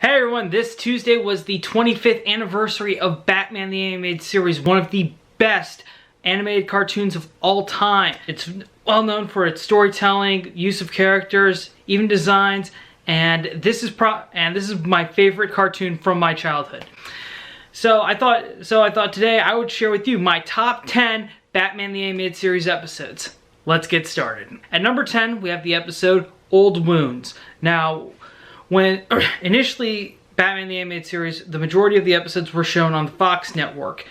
Hey everyone, this Tuesday was the 25th anniversary of Batman the Animated Series, one of the best animated cartoons of all time. It's well known for its storytelling, use of characters, even designs, and this is my favorite cartoon from my childhood. So I thought today I would share with you my top 10 Batman the Animated Series episodes. Let's get started. At number 10, we have the episode Old Wounds. Now, when initially Batman the Animated Series, the majority of the episodes were shown on the Fox network.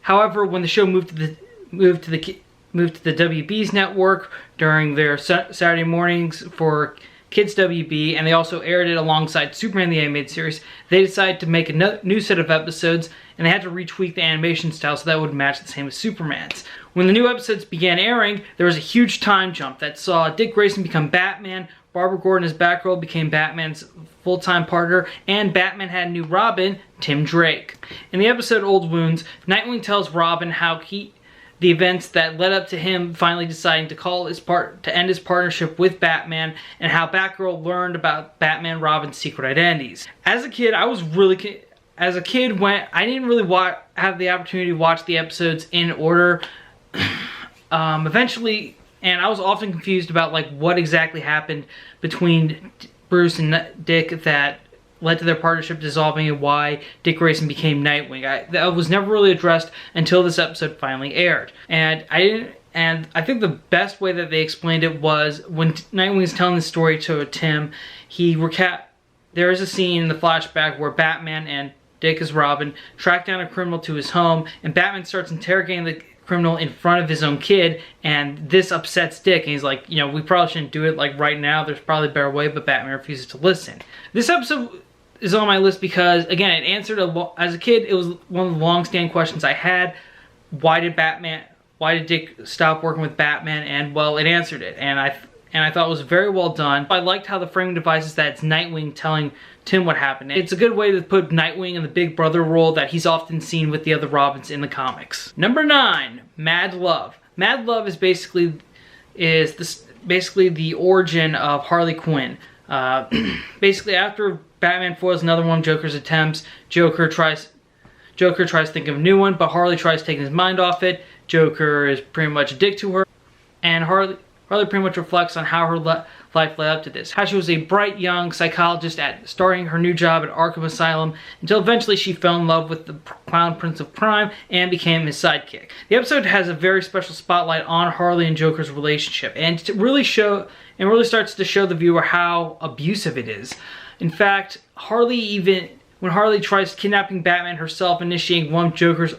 However, when the show moved to the WB's network during their Saturday mornings for Kids WB, and they also aired it alongside Superman the Animated Series, they decided to make a new set of episodes, and they had to retweak the animation style so that would match the same as Superman's. When the new episodes began airing, there was a huge time jump that saw Dick Grayson become Batman, Barbara Gordon as Batgirl became Batman's full-time partner, and Batman had a new Robin, Tim Drake. In the episode Old Wounds, Nightwing tells Robin how the events that led up to him finally deciding to end his partnership with Batman, and how Batgirl learned about Batman Robin's secret identities. As a kid, when I didn't really have the opportunity to watch the episodes in order. Eventually, and I was often confused about like what exactly happened between Bruce and Dick that led to their partnership dissolving, and why Dick Grayson became Nightwing. That was never really addressed until this episode finally aired. And I think the best way that they explained it was when Nightwing is telling the story to Tim, there is a scene in the flashback where Batman and Dick as Robin track down a criminal to his home, and Batman starts interrogating the criminal in front of his own kid, and this upsets Dick, and he's like, you know, we probably shouldn't do it like right now, there's probably a better way, but Batman refuses to listen. This episode is on my list because, again, it answered as a kid, it was one of the long-standing questions I had. Why did Dick stop working with Batman? And well, it answered it, and I thought it was very well done. I liked how the framing device is that it's Nightwing telling Tim what happened. It's a good way to put Nightwing in the big brother role that he's often seen with the other Robins in the comics. Number 9, Mad Love. Mad Love is basically the origin of Harley Quinn. Basically, after Batman foils another one of Joker's attempts, Joker tries to think of a new one, but Harley tries taking his mind off it. Joker is pretty much a dick to her, and Harley pretty much reflects on how her life led up to this. How she was a bright young psychologist starting her new job at Arkham Asylum, until eventually she fell in love with the Clown Prince of Crime and became his sidekick. The episode has a very special spotlight on Harley and Joker's relationship, and it really starts to show the viewer how abusive it is. In fact, when Harley tries kidnapping Batman herself, initiating one of Joker's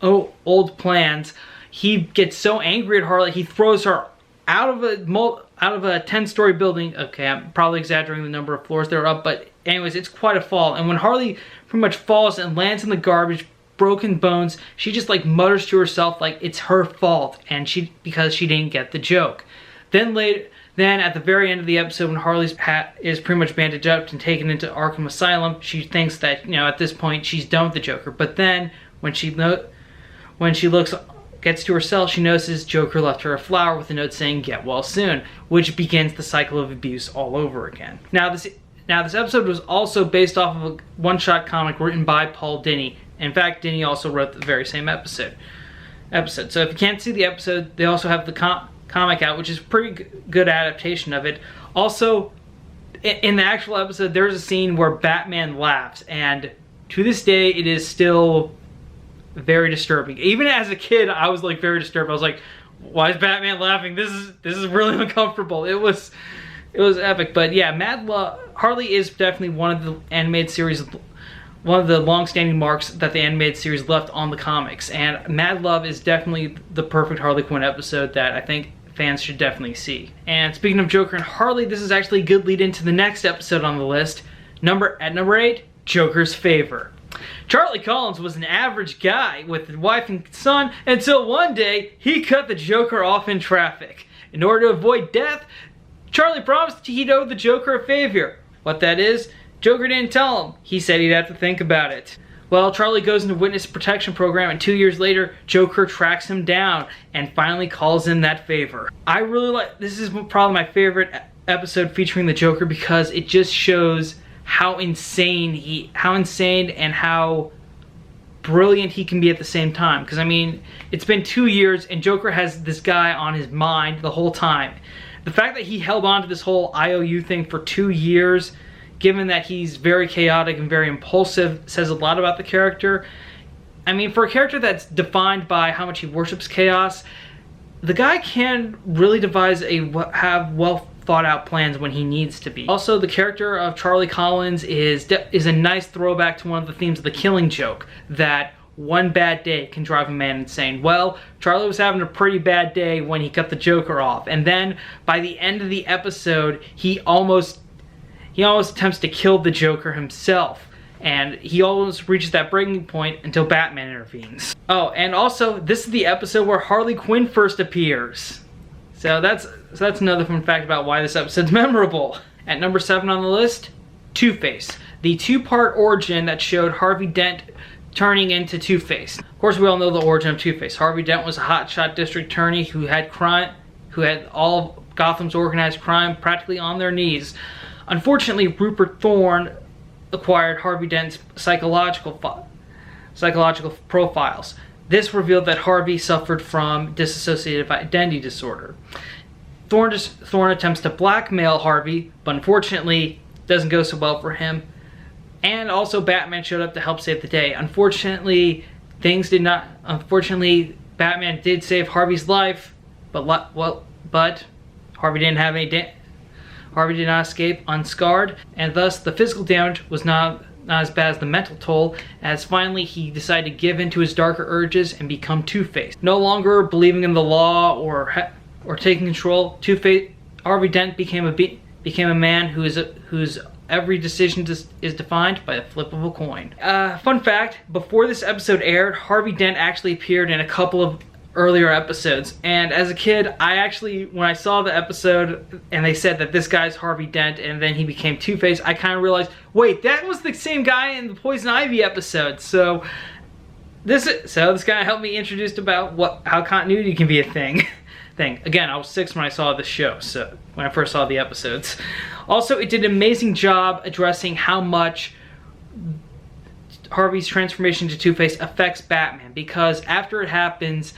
old plans, he gets so angry at Harley, he throws her out of a 10-story building. Okay, I'm probably exaggerating the number of floors they're up, but anyways, it's quite a fall. And when Harley pretty much falls and lands in the garbage, broken bones, she just like mutters to herself like it's her fault, and because she didn't get the joke. Then at the very end of the episode, when Harley is pretty much bandaged up and taken into Arkham Asylum, she thinks that, you know, at this point she's done with the Joker. But then when she gets to her cell, she notices Joker left her a flower with a note saying, "Get well soon," which begins the cycle of abuse all over again. Now this episode was also based off of a one-shot comic written by Paul Dini. In fact, Dini also wrote the very same episode. So if you can't see the episode, they also have the comic out, which is a pretty good adaptation of it. Also, in the actual episode, there's a scene where Batman laughs, and to this day, it is still very disturbing. Even as a kid, I was like very disturbed. I was like, why is Batman laughing? This is really uncomfortable. It was epic. But yeah, Harley is definitely one of the animated series, one of the long-standing marks that the animated series left on the comics. And Mad Love is definitely the perfect Harley Quinn episode that I think fans should definitely see. And speaking of Joker and Harley, this is actually a good lead into the next episode on the list. At number 8, Joker's Favor. Charlie Collins was an average guy with a wife and son until one day he cut the Joker off in traffic. In order to avoid death, Charlie promised he'd owe the Joker a favor. What that is, Joker didn't tell him. He said he'd have to think about it. Well, Charlie goes into witness protection program, and 2 years later, Joker tracks him down and finally calls in that favor. This is probably my favorite episode featuring the Joker because it just shows how insane and how brilliant he can be at the same time. Because I mean, it's been 2 years and Joker has this guy on his mind the whole time. The fact that he held on to this whole IOU thing for 2 years, given that he's very chaotic and very impulsive, says a lot about the character. I mean, for a character that's defined by how much he worships chaos, the guy can really have well thought out plans when he needs to be. Also, the character of Charlie Collins is a nice throwback to one of the themes of The Killing Joke, that one bad day can drive a man insane. Well, Charlie was having a pretty bad day when he cut the Joker off, and then by the end of the episode, he almost attempts to kill the Joker himself, and he almost reaches that breaking point until Batman intervenes. Oh, and also, this is the episode where Harley Quinn first appears. So that's another fun fact about why this episode's memorable. At number 7 on the list, Two-Face, the 2-part origin that showed Harvey Dent turning into Two-Face. Of course, we all know the origin of Two-Face. Harvey Dent was a hotshot district attorney who had all of Gotham's organized crime practically on their knees. Unfortunately, Rupert Thorne acquired Harvey Dent's psychological profiles. This revealed that Harvey suffered from dissociative identity disorder. Thorne attempts to blackmail Harvey, but unfortunately doesn't go so well for him. And also Batman showed up to help save the day. Unfortunately, Batman did save Harvey's life, but Harvey did not escape unscarred, and thus the physical damage was not as bad as the mental toll, as finally he decided to give in to his darker urges and become Two-Face. No longer believing in the law or taking control, Harvey Dent became a man whose every decision is defined by a flip of a coin. Fun fact, before this episode aired, Harvey Dent actually appeared in a couple of earlier episodes, and as a kid, when I saw the episode and they said that this guy's Harvey Dent and then he became Two-Face, I kind of realized, wait, that was the same guy in the Poison Ivy episode. So this guy helped me introduced about how continuity can be a thing. Again, I was 6 when I saw the show, so when I first saw the episodes. Also, it did an amazing job addressing how much Harvey's transformation to Two-Face affects Batman, because after it happens,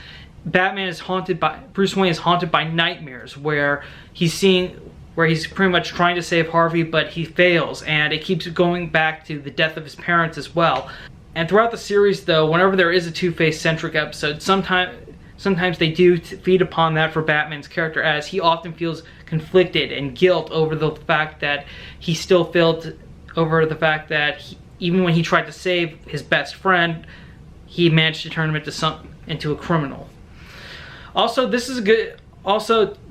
Bruce Wayne is haunted by nightmares where he's pretty much trying to save Harvey, but he fails, and it keeps going back to the death of his parents as well. And throughout the series, though, whenever there is a Two-Face centric episode, sometimes they do feed upon that for Batman's character, as he often feels conflicted and guilt over the fact that he still failed, over the fact that even when he tried to save his best friend, he managed to turn him into a criminal. Also, the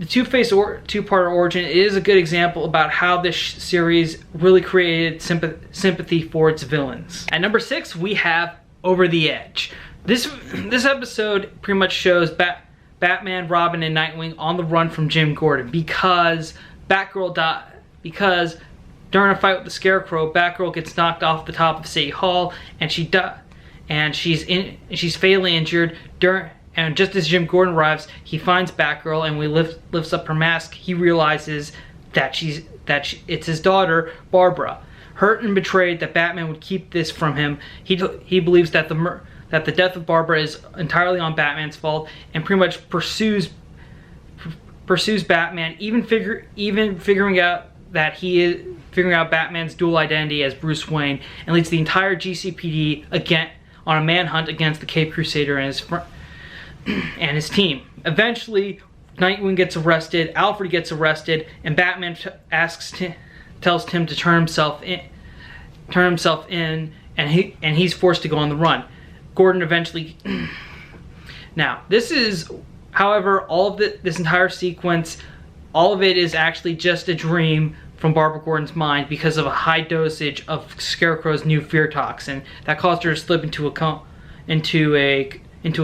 Two-Face 2-part origin is a good example about how this series really created sympathy for its villains. At number 6, we have Over the Edge. This episode pretty much shows Batman, Robin, and Nightwing on the run from Jim Gordon because Batgirl died. Because during a fight with the Scarecrow, Batgirl gets knocked off the top of City Hall, and she's fatally injured. And just as Jim Gordon arrives, he finds Batgirl, and when he lifts up her mask, he realizes that it's his daughter, Barbara. Hurt and betrayed that Batman would keep this from him, he believes that the death of Barbara is entirely on Batman's fault, and pretty much pursues Batman, even figuring out Batman's dual identity as Bruce Wayne, and leads the entire GCPD on a manhunt against the Cape Crusader and his team. Eventually, Nightwing gets arrested, Alfred gets arrested, and Batman tells Tim to turn himself in, and he's forced to go on the run. Gordon eventually... Now, however, all of this entire sequence, all of it is actually just a dream from Barbara Gordon's mind because of a high dosage of Scarecrow's new fear toxin that caused her to slip into a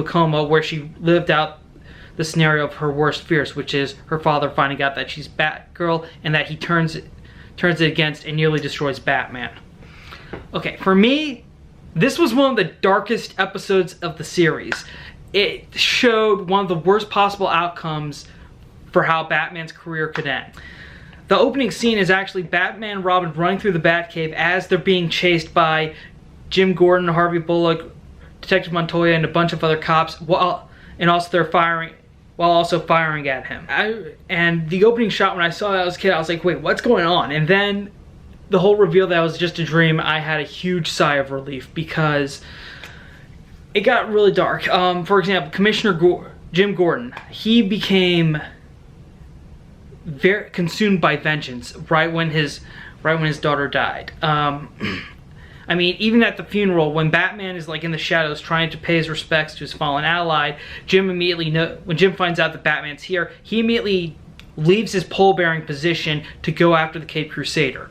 coma where she lived out the scenario of her worst fears, which is her father finding out that she's Batgirl and that he turns it against and nearly destroys Batman. Okay, for me, this was one of the darkest episodes of the series. It showed one of the worst possible outcomes for how Batman's career could end. The opening scene is actually Batman and Robin running through the Batcave as they're being chased by Jim Gordon, Harvey Bullock, Detective Montoya, and a bunch of other cops, while also firing at him. And the opening shot, when I saw that as a kid, I was like, wait, what's going on? And then the whole reveal that it was just a dream, I had a huge sigh of relief because it got really dark. For example, Commissioner Jim Gordon, he became very consumed by vengeance right when his daughter died. I mean, even at the funeral, when Batman is like in the shadows trying to pay his respects to his fallen ally, when Jim finds out that Batman's here, he immediately leaves his pole-bearing position to go after the Caped Crusader.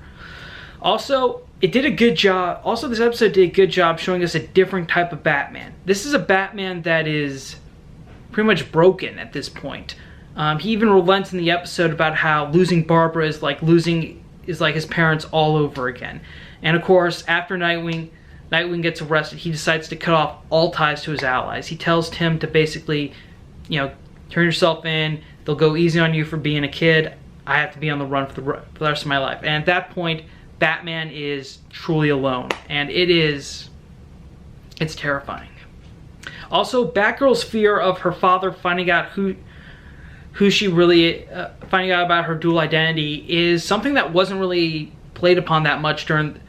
Also, it did a good job. Also, this episode did a good job showing us a different type of Batman. This is a Batman that is pretty much broken at this point. He even relents in the episode about how losing Barbara is like his parents all over again. And of course, after Nightwing gets arrested, he decides to cut off all ties to his allies. He tells Tim to basically, turn yourself in. They'll go easy on you for being a kid. I have to be on the run for the rest of my life. And at that point, Batman is truly alone. And it's terrifying. Also, Batgirl's fear of her father finding out finding out about her dual identity is something that wasn't really played upon that much during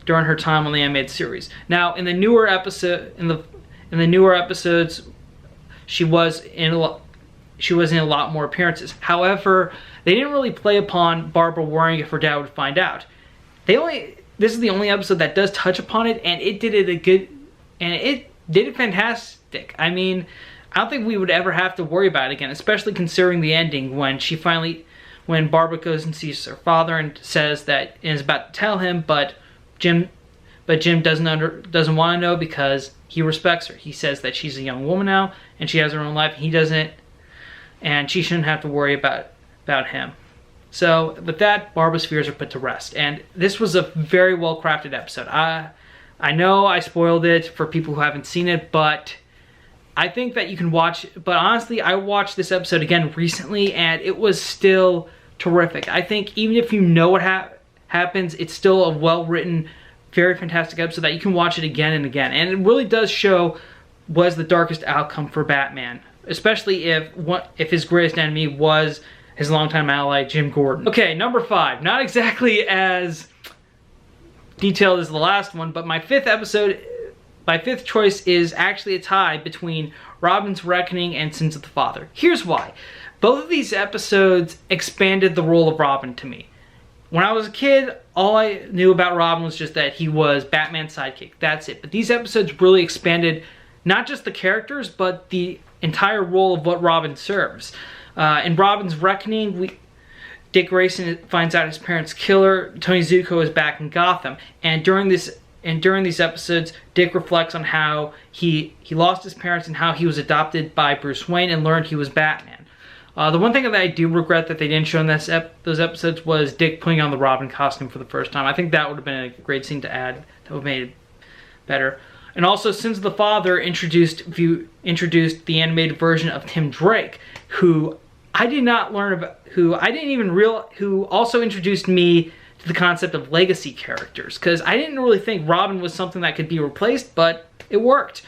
her time on the Animatd Series. Now, in the newer episodes, she was in a lot more appearances. However, they didn't really play upon Barbara worrying if her dad would find out. This is the only episode that does touch upon it, and it did it fantastic. I mean, I don't think we would ever have to worry about it again, especially considering the ending when Barbara goes and sees her father and says that and is about to tell him, but Jim doesn't want to know because he respects her. He says that she's a young woman now and she has her own life. He doesn't, and she shouldn't have to worry about him. So with that, Barbara's fears are put to rest, and this was a very well crafted episode. I know I spoiled it for people who haven't seen it, but I think that you can watch. But honestly, I watched this episode again recently, and it was still terrific. I think even if you know what happens, it's still a well-written, very fantastic episode that you can watch it again and again. And it really does show was the darkest outcome for Batman, especially if his greatest enemy was his longtime ally, Jim Gordon. Okay, number 5. Not exactly as detailed as the last one, but my fifth choice is actually a tie between Robin's Reckoning and Sins of the Father. Here's why. Both of these episodes expanded the role of Robin to me. When I was a kid, all I knew about Robin was just that he was Batman's sidekick. That's it. But these episodes really expanded not just the characters, but the entire role of what Robin serves. In Robin's Reckoning, Dick Grayson finds out his parents' killer. Tony Zuko is back in Gotham, and during these episodes, Dick reflects on how he lost his parents and how he was adopted by Bruce Wayne and learned he was Batman. The one thing that I do regret that they didn't show in those episodes was Dick putting on the Robin costume for the first time. I think that would have been a great scene to add. That would have made it better. And also, Sins of the Father introduced the animated version of Tim Drake, who I did not learn about, who also introduced me to the concept of legacy characters, because I didn't really think Robin was something that could be replaced, but it worked.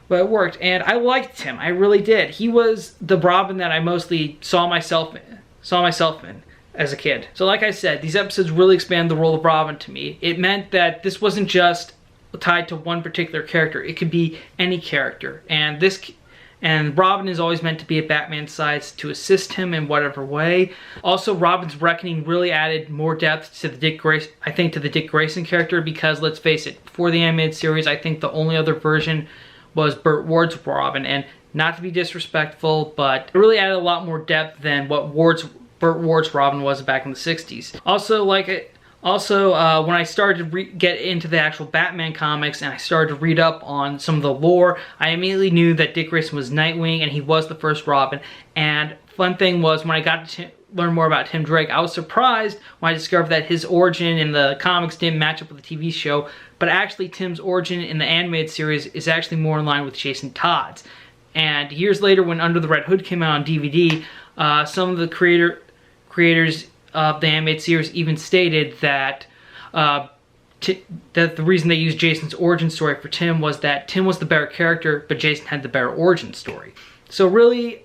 And I liked him. I really did. He was the Robin that I mostly saw myself in as a kid. So like I said, these episodes really expand the role of Robin to me. It meant that this wasn't just tied to one particular character. It could be any character. And Robin is always meant to be at Batman's side to assist him in whatever way. Also, Robin's Reckoning really added more depth to the Dick Grayson character, because let's face it, for the animated series, I think the only other version was Burt Ward's Robin, and not to be disrespectful, but it really added a lot more depth than what Burt Ward's Robin was back in the 60s. Also, when I started to get into the actual Batman comics and I started to read up on some of the lore, I immediately knew that Dick Grayson was Nightwing and he was the first Robin. And fun thing was, when I got to learn more about Tim Drake, I was surprised when I discovered that his origin in the comics didn't match up with the TV show, but actually Tim's origin in the animated series is actually more in line with Jason Todd's. And years later, when Under the Red Hood came out on DVD, some of the creators of the animated series even stated that that the reason they used Jason's origin story for Tim was that Tim was the better character, but Jason had the better origin story. So really,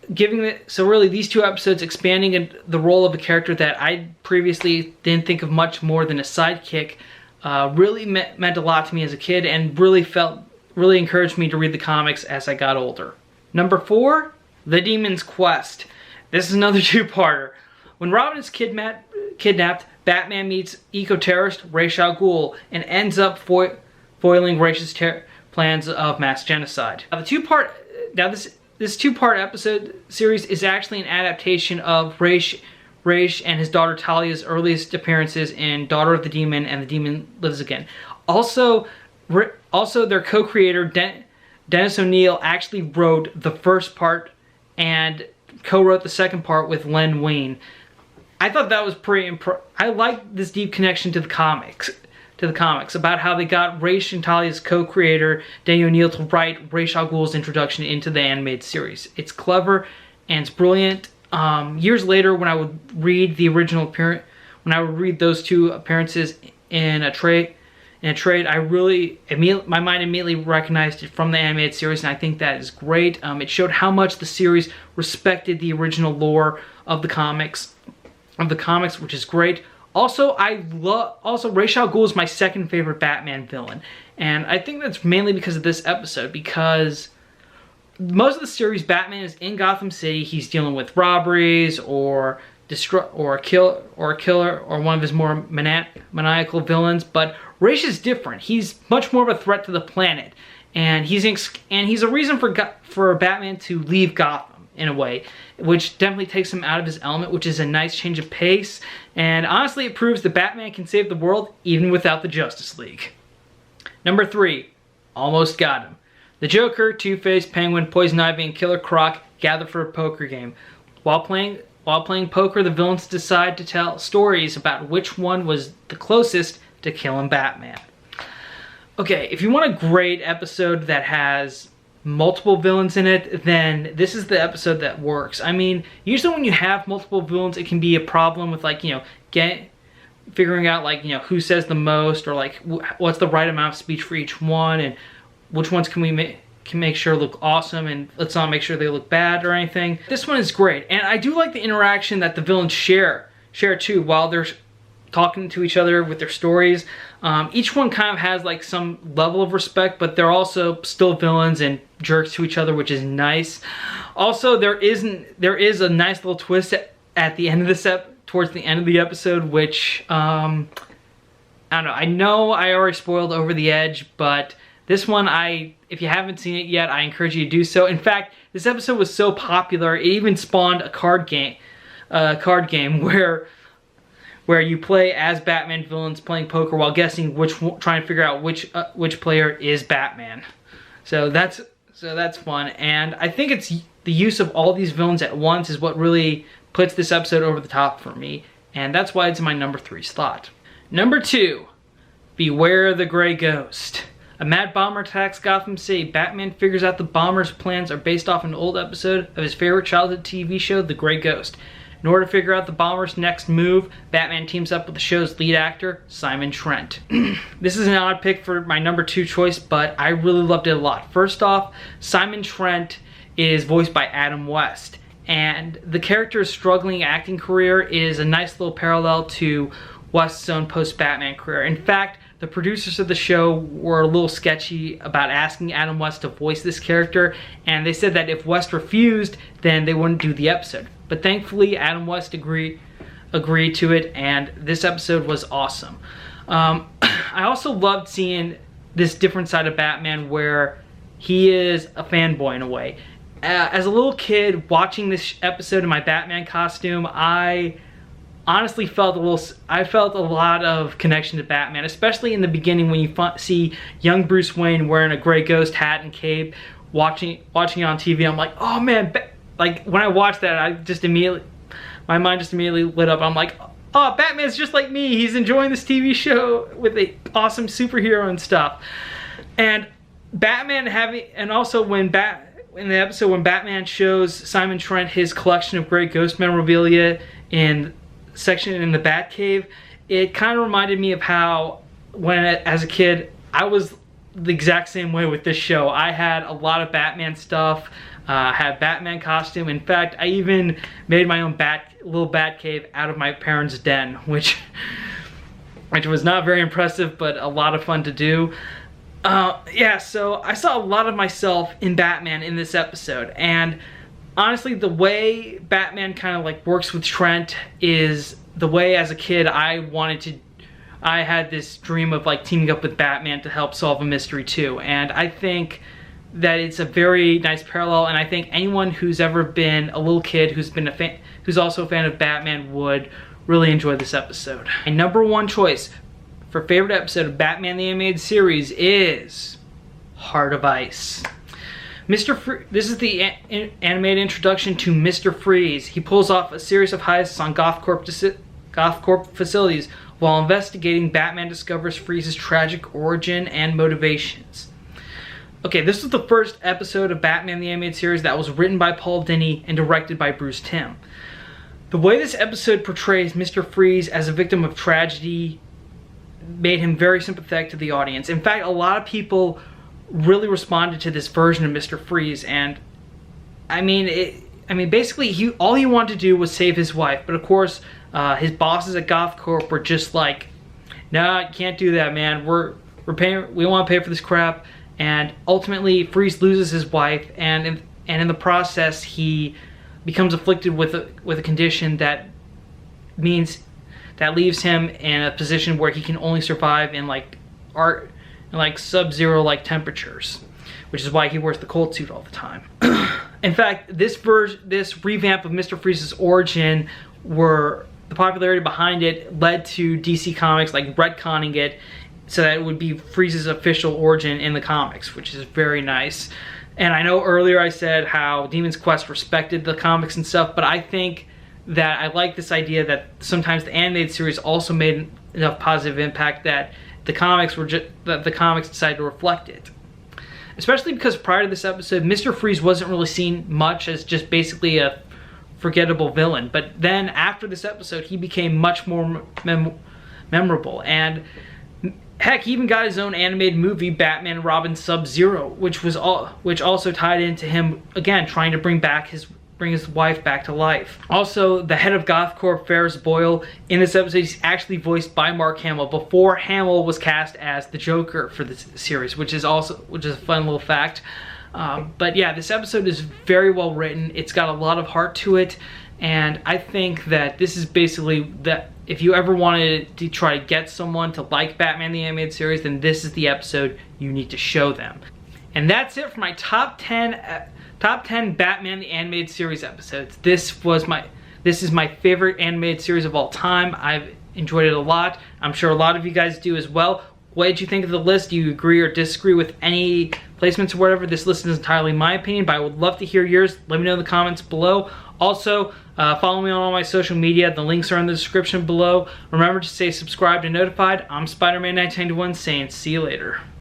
these two episodes expanding the role of a character that I previously didn't think of much more than a sidekick really meant a lot to me as a kid, and really encouraged me to read the comics as I got older. Number 4, The Demon's Quest. This is another two-parter. When Robin is kidnapped, Batman meets eco-terrorist Ra's al Ghul and ends up foiling Ra's plans of mass genocide. Now, this two-part episode series is actually an adaptation of Ra's and his daughter Talia's earliest appearances in Daughter of the Demon and The Demon Lives Again. Also, their co-creator Dennis O'Neil actually wrote the first part and co-wrote the second part with Len Wein. I thought that was pretty I like this deep connection to the comics about how they got Ra's and Talia's co-creator Denny O'Neil to write Ra's al Ghul's introduction into the animated series. It's clever and it's brilliant. Years later, when I would read those two appearances in a trade, my mind immediately recognized it from the animated series, and I think that is great. It showed how much the series respected the original lore of the comics, which is great. Also, Ra's al Ghul is my second favorite Batman villain, and I think that's mainly because of this episode, because most of the series, Batman is in Gotham City. He's dealing with robberies or a killer or one of his more maniacal villains. But Ra's is different. He's much more of a threat to the planet, and he's a reason for Batman to leave Gotham in a way, which definitely takes him out of his element, which is a nice change of pace. And honestly, it proves that Batman can save the world even without the Justice League. Number 3, almost got him. The Joker, Two-Face, Penguin, Poison Ivy, and Killer Croc gather for a poker game. While playing poker, the villains decide to tell stories about which one was the closest to killing Batman. Okay, if you want a great episode that has multiple villains in it, then this is the episode that works. I mean, usually when you have multiple villains, it can be a problem with, like, figuring out, like, who says the most, or like what's the right amount of speech for each one, and which ones can make sure look awesome, and let's not make sure they look bad or anything. This one is great, and I do like the interaction that the villains share too while they're talking to each other with their stories. Each one kind of has like some level of respect, but they're also still villains and jerks to each other, which is nice. Also, there is a nice little twist at the end of towards the end of the episode, which I don't know. I know I already spoiled Over the Edge, but this one, if you haven't seen it yet, I encourage you to do so. In fact, this episode was so popular, it even spawned a card game where you play as Batman villains playing poker while guessing trying to figure out which player is Batman. So that's fun, and I think it's the use of all these villains at once is what really puts this episode over the top for me, and that's why it's in my number 3 slot. Number 2, Beware the Gray Ghost. A mad bomber attacks Gotham City. Batman figures out the bomber's plans are based off an old episode of his favorite childhood TV show, The Gray Ghost. In order to figure out the bomber's next move, Batman teams up with the show's lead actor, Simon Trent. This is an odd pick for my number 2 choice, but I really loved it a lot. First off, Simon Trent is voiced by Adam West, and the character's struggling acting career is a nice little parallel to West's own post-Batman career. In fact, the producers of the show were a little sketchy about asking Adam West to voice this character, and they said that if West refused, then they wouldn't do the episode. But thankfully, Adam West agreed to it, and this episode was awesome. I also loved seeing this different side of Batman where he is a fanboy in a way. As a little kid watching this episode in my Batman costume, I honestly felt a lot of connection to Batman, especially in the beginning when you see young Bruce Wayne wearing a gray ghost hat and cape, watching it on TV. I'm like, oh man, like when I watched that, my mind just immediately lit up. I'm like, oh, Batman's just like me. He's enjoying this TV show with the awesome superhero and stuff. And also in the episode when Batman shows Simon Trent his collection of Gray Ghost memorabilia in section in the Batcave, it kind of reminded me of how when as a kid I was the exact same way with this show. I had a lot of Batman stuff, had Batman costume. In fact, I even made my own little Batcave out of my parents' den, which was not very impressive, but a lot of fun to do. Yeah, so I saw a lot of myself in Batman in this episode, and honestly, the way Batman kind of like works with Trent is the way as a kid I had this dream of like teaming up with Batman to help solve a mystery too. And I think that it's a very nice parallel, and I think anyone who's ever been a little kid who's also a fan of Batman would really enjoy this episode. My number one choice for favorite episode of Batman the Animated Series is Heart of Ice. This is the animated introduction to Mr. Freeze. He pulls off a series of heists on Goth Corp facilities. While investigating, Batman discovers Freeze's tragic origin and motivations. Okay, this was the first episode of Batman the Animated Series that was written by Paul Dini and directed by Bruce Timm. The way this episode portrays Mr. Freeze as a victim of tragedy made him very sympathetic to the audience. In fact, a lot of people really responded to this version of Mr. Freeze, and basically all he wanted to do was save his wife, but of course his bosses at Goth Corp were just like, nah, you can't do that, man. We want to pay for this crap. And ultimately, Freeze loses his wife, and in the process, he becomes afflicted with a condition that leaves him in a position where he can only survive in like sub-zero like temperatures, which is why he wears the cold suit all the time. In fact, this revamp of Mr. Freeze's origin, the popularity behind it led to DC Comics like retconning it so that it would be Freeze's official origin in the comics, which is very nice. And I know earlier I said how Demon's Quest respected the comics and stuff, but I think that I like this idea that sometimes the animated series also made enough positive impact that the comics decided to reflect it. Especially because prior to this episode, Mr. Freeze wasn't really seen much as just basically a forgettable villain. But then after this episode, he became much more memorable. And heck, he even got his own animated movie, Batman and Robin Sub-Zero, which also tied into him again trying to bring his wife back to life. Also, the head of Goth Corp, Ferris Boyle, in this episode, he's actually voiced by Mark Hamill before Hamill was cast as the Joker for this series, which is a fun little fact. But yeah, this episode is very well written. It's got a lot of heart to it, and I think that this is basically that. If you ever wanted to try to get someone to like Batman the Animated Series, then this is the episode you need to show them. And that's it for my top 10 Batman the Animated Series episodes. This is my favorite animated series of all time. I've enjoyed it a lot. I'm sure a lot of you guys do as well. What did you think of the list? Do you agree or disagree with any placements or whatever? This list is entirely my opinion, but I would love to hear yours. Let me know in the comments below. Also, follow me on all my social media. The links are in the description below. Remember to stay subscribed and notified. I'm Spider-Man 1991 saying see you later.